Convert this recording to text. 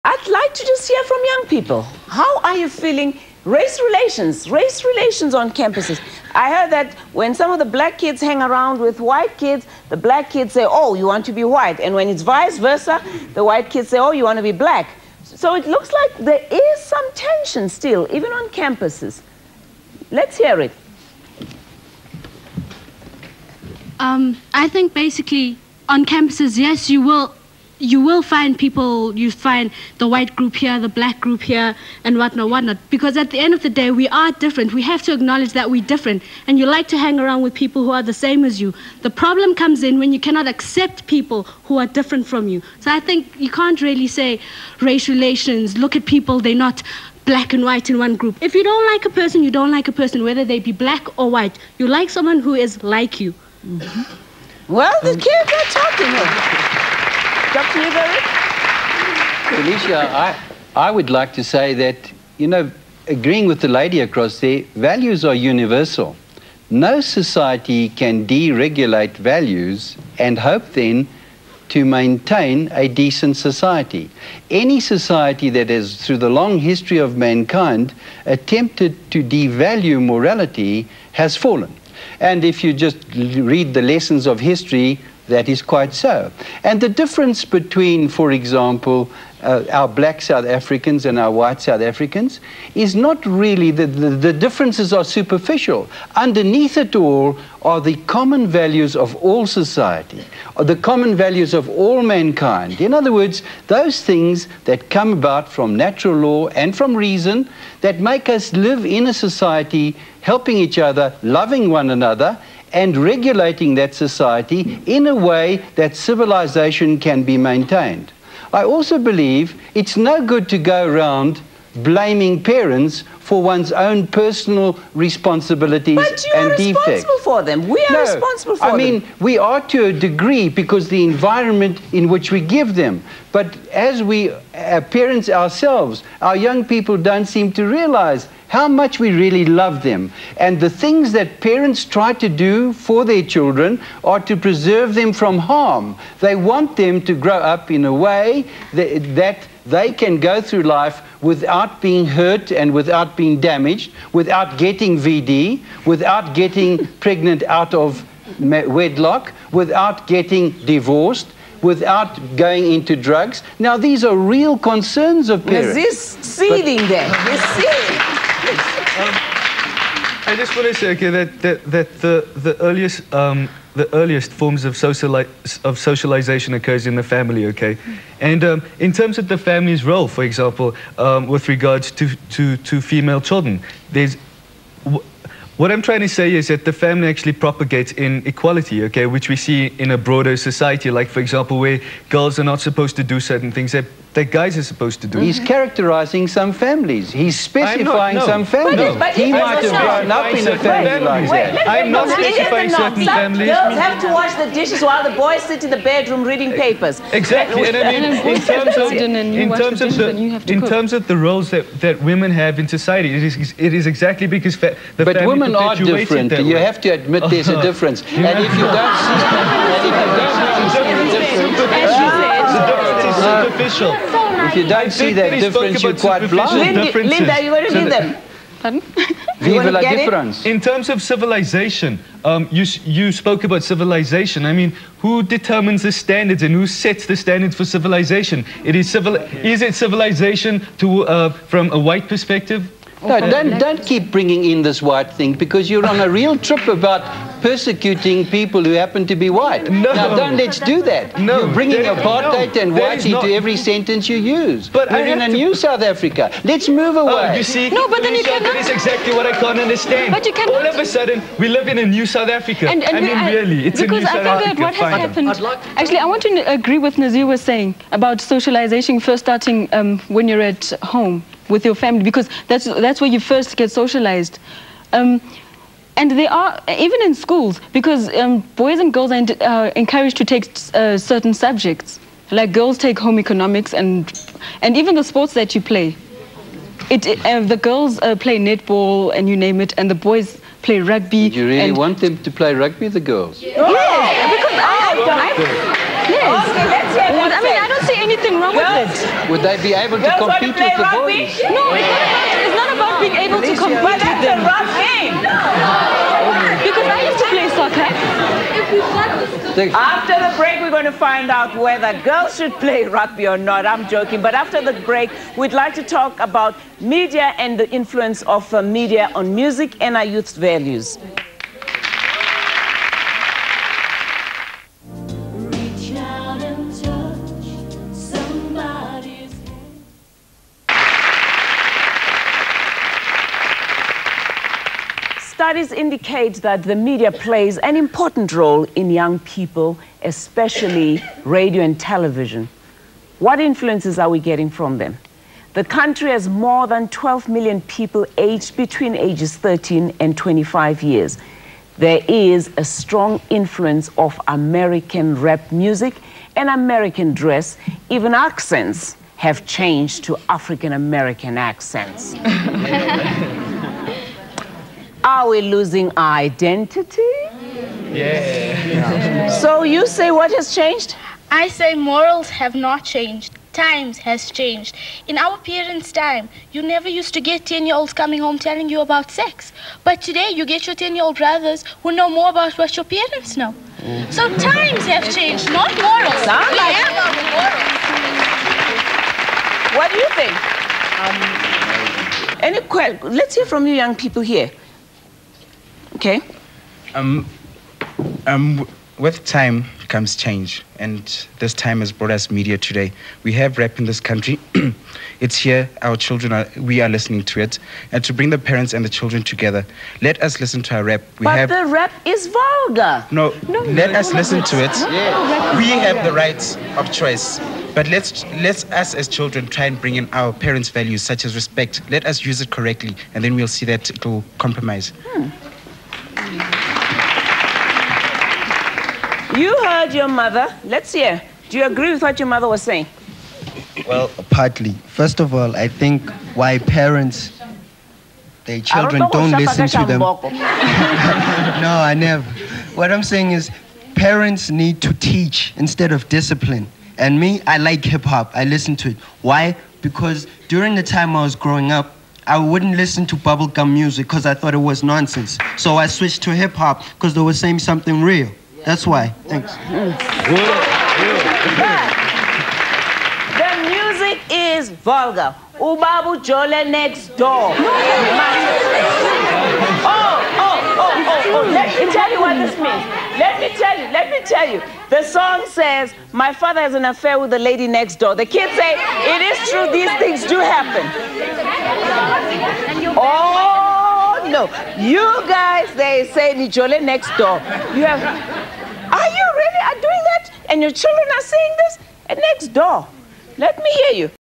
I'd like to just hear from young people. How are you feeling? Race relations on campuses. I heard that when some of the black kids hang around with white kids, the black kids say, oh, you want to be white. And when it's vice versa, the white kids say, oh, you want to be black. So it looks like there is some tension still, even on campuses. Let's hear it. I think basically on campuses, yes, you will find people, you find the white group here, the black group here, and whatnot. Because at the end of the day, we are different. We have to acknowledge that we're different. And you like to hang around with people who are the same as you. The problem comes in when you cannot accept people who are different from you. So I think you can't really say race relations, look at people, they're not black and white in one group. If you don't like a person, you don't like a person, whether they be black or white. You like someone who is like you. Mm-hmm. Well, the kids are talking here. Dr. Newberry? Felicia, I would like to say that, you know, agreeing with the lady across there, values are universal. No society can deregulate values and hope then to maintain a decent society. Any society that has, through the long history of mankind, attempted to devalue morality has fallen. And if you just read the lessons of history, that is quite so. And the difference between, for example, our black South Africans and our white South Africans is not really, the differences are superficial. Underneath it all are the common values of all society, or the common values of all mankind. In other words, those things that come about from natural law and from reason that make us live in a society, helping each other, loving one another, and regulating that society in a way that civilization can be maintained. I also believe it's no good to go around blaming parents for one's own personal responsibilities and defects. But you are responsible for them. We are responsible for them. I mean, we are to a degree because the environment in which we give them. But as we parents ourselves, our young people don't seem to realize how much we really love them. And the things that parents try to do for their children are to preserve them from harm. They want them to grow up in a way that they can go through life without being hurt and without being damaged, without getting VD, without getting pregnant out of wedlock, without getting divorced, without going into drugs. Now, these are real concerns of parents. There's this seething there. This seething. I just want to say, okay, that the earliest forms of socialization occurs in the family, okay? And in terms of the family's role, for example, with regards to female children, what I'm trying to say is that the family actually propagates inequality, okay, which we see in a broader society, like, for example, where girls are not supposed to do certain things that guys are supposed to do. He's characterizing some families. He's specifying some families. But he might have grown up in a family like that. I'm not specifying certain families. Girls have to wash the dishes while the boys sit in the bedroom reading papers. Exactly. And I mean, in terms of the roles that women have in society, it is exactly because the but family women are different. You have to admit there's a difference. And if you don't superficial. If you don't see that difference, you're quite blind. Linda, you want to read them? Pardon? Vive la difference. In terms of civilization, you spoke about civilization. I mean, who determines the standards and who sets the standards for civilization? Is it civilization from a white perspective? No, don't keep bringing in this white thing, because you're on a real trip about persecuting people who happen to be white. No. Now, let's do that. No, you're bringing apartheid and white into every sentence you use. But we're in a new South Africa. Let's move away. Oh, you see, no, but then you cannot. That is exactly what I can't understand. But you cannot. All of a sudden, we live in a new South Africa. And I mean, really, it's a new South Africa. Because I think that what has happened... Actually, I want to agree with Nazir was saying about socialization first starting when you're at home with your family, because that's where you first get socialized. And they are, even in schools, because boys and girls are encouraged to take certain subjects. Like girls take home economics and even the sports that you play. The girls play netball and you name it, and the boys play rugby. Do you really want them to play rugby, the girls? Yeah, because I yes. Okay, let's hear I mean, I don't see any anything wrong with it. Would they be able to Girls want to compete play with the rugby? boys? No, it's not about being able to compete But with that's a them. rough game. Because I used to play soccer. After the break, we're going to find out whether girls should play rugby or not. I'm joking. But after the break, we'd like to talk about media and the influence of media on music and our youth's values. Reach out and touch somebody's hand. Studies indicate that the media plays an important role in young people, especially radio and television. What influences are we getting from them? The country has more than 12 million people aged between ages 13 and 25 years. There is a strong influence of American rap music and American dress. Even accents have changed to African American accents. Are we losing identity? Yeah. So you say what has changed? I say morals have not changed. Times has changed. In our parents' time, you never used to get 10-year-olds coming home telling you about sex. But today, you get your 10-year-old brothers who know more about what your parents know. So times have changed, not morals. Sound We like- have our morals. What do you think? Let's hear from you young people here. Okay. With time comes change, and this time has brought us media today. We have rap in this country. It's here, we are listening to it. And to bring the parents and the children together, let us listen to our rap. But the rap is vulgar. Let us listen to it. We have the rights of choice. But let's us as children try and bring in our parents' values such as respect. Let us use it correctly, and then we'll see that it will compromise. You heard your mother. Let's hear. Do you agree with what your mother was saying? Well, partly. First of all, I think why parents, their children don't listen to them. No, I never. What I'm saying is parents need to teach instead of discipline. And me, I like hip hop. I listen to it. Why? Because during the time I was growing up, I wouldn't listen to bubblegum music because I thought it was nonsense. So I switched to hip hop because they were saying something real. That's why. Thanks. The music is vulgar. Ubabu Jole next door. Let me tell you what this means. Let me tell you. The song says, my father has an affair with the lady next door. The kids say, it is true, these things do happen. Oh, no. You guys, they say, Nijole next door. You have, are you really doing that? And your children are saying this? Next door. Let me hear you.